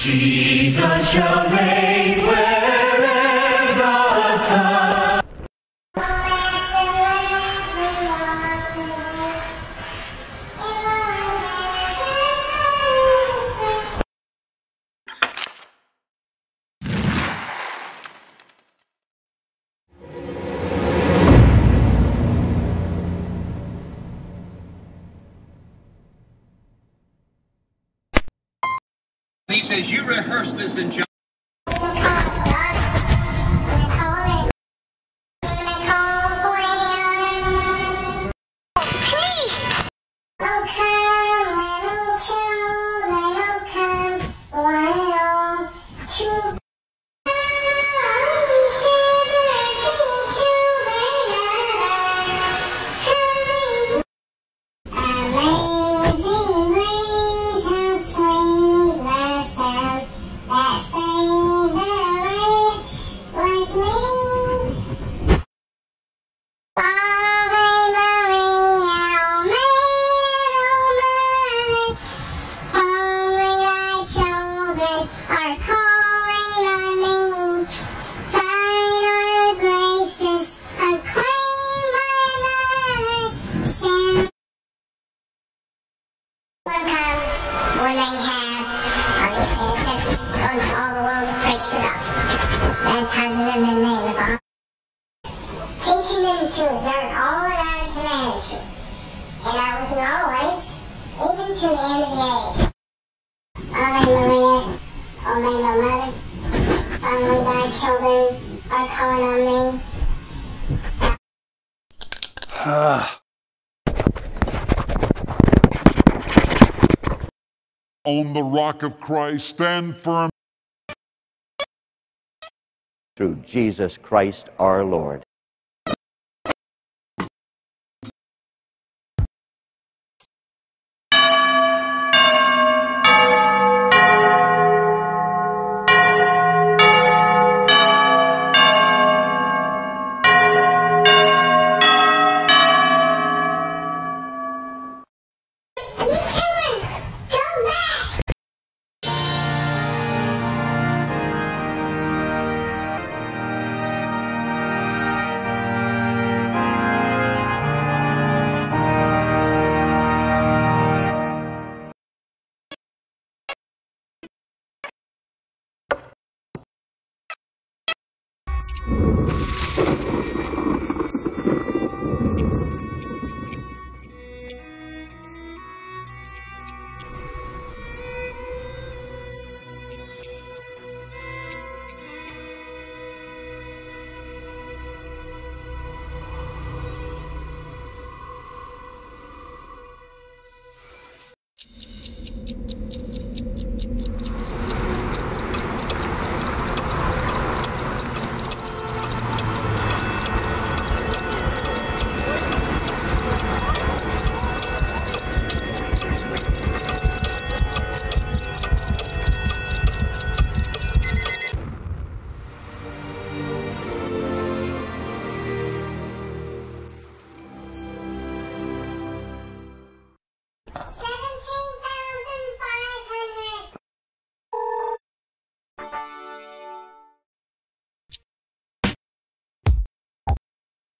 Jesus shall reign wherever the sun. He says, you rehearse this in John. Baptizing them in the name of God, teaching them to observe all that I have commanded you, and I with you always, even to the end of the age. Ave Maria, O Mary, Mother, finally thy children are calling on me. On the rock of Christ, stand firm. Through Jesus Christ our Lord.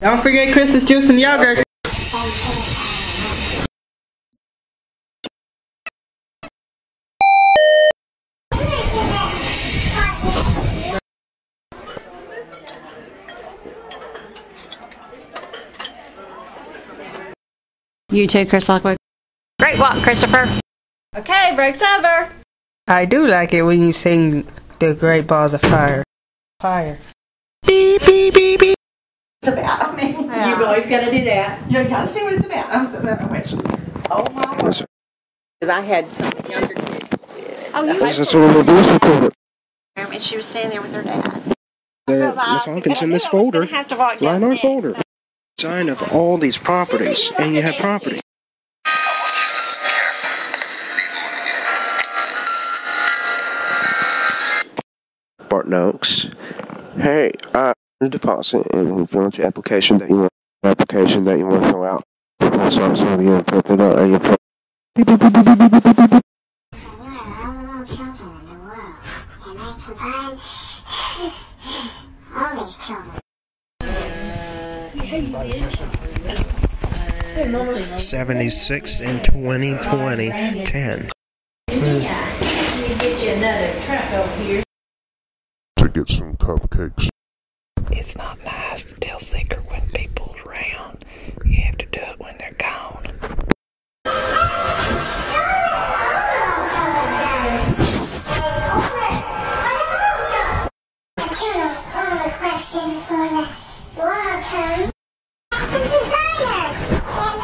Don't forget Christmas juice and yogurt. You too, Chris Lockwood. Great walk, Christopher. Okay, break's over. I do like it when you sing the great balls of fire. Fire. Beep, beep, beep, beep. It's about. I mean, yeah. You've always got to do that. You got to see what it's about. Oh my word. Because I had some younger kids. Oh, you This is a voice recorder. and she was standing there with her dad. Miss Hopkins in this folder, right in our folder. Sign of all these properties, and you have property. Barton Oaks. Hey, deposit and fill out your application that you want. To fill out. That's also the input that you put. combine all these children. 76 in 2020, 10. To get some cupcakes. It's not nice to tell secret when people's around. You have to do it when they're gone. Question for the welcome. That's a designer, and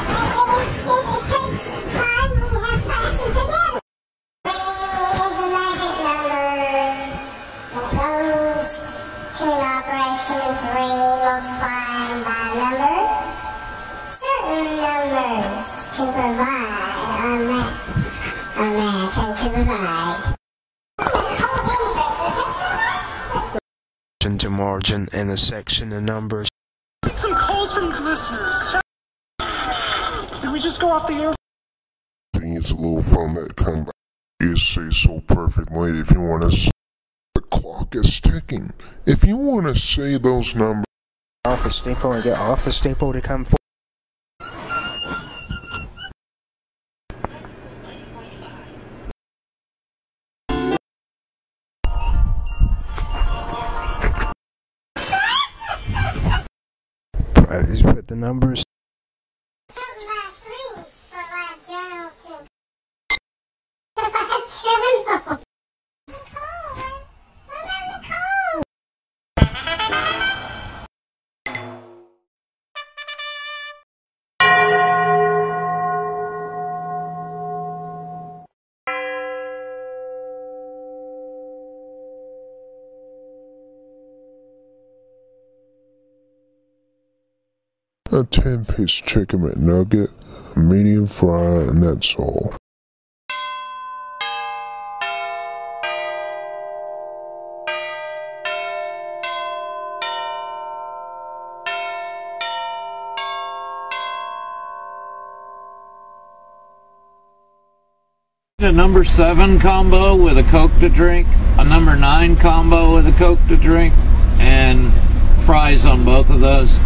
it takes time. We have fashion together. 3 is a magic number. When it goes to an operation, 3 multiplied by a number. Certain numbers to provide our math and to provide. To margin and a section of numbers. Some calls from listeners. Did we just go off the air? I think it's a little fun that come back. You say so perfectly. If you want to say the clock is ticking. If you want to say those numbers. Office Depot and get Office Depot to come forward. Just put the numbers. A 10-piece chicken McNugget, a medium fry, and that's all. A number 7 combo with a Coke to drink, a number 9 combo with a Coke to drink, and fries on both of those.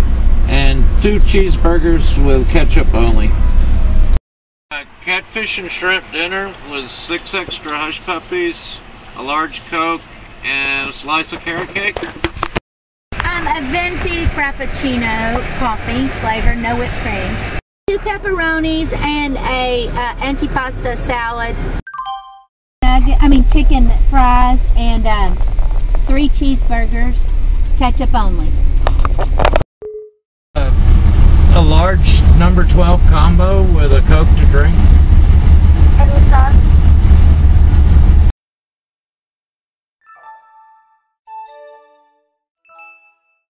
And 2 cheeseburgers with ketchup only. A catfish and shrimp dinner with 6 extra hush puppies, a large Coke, and a slice of carrot cake. A venti frappuccino coffee flavor, no whipped cream. 2 pepperonis and a antipasta salad. Chicken fries and 3 cheeseburgers, ketchup only. A large number 12 combo with a Coke to drink. And with sauce.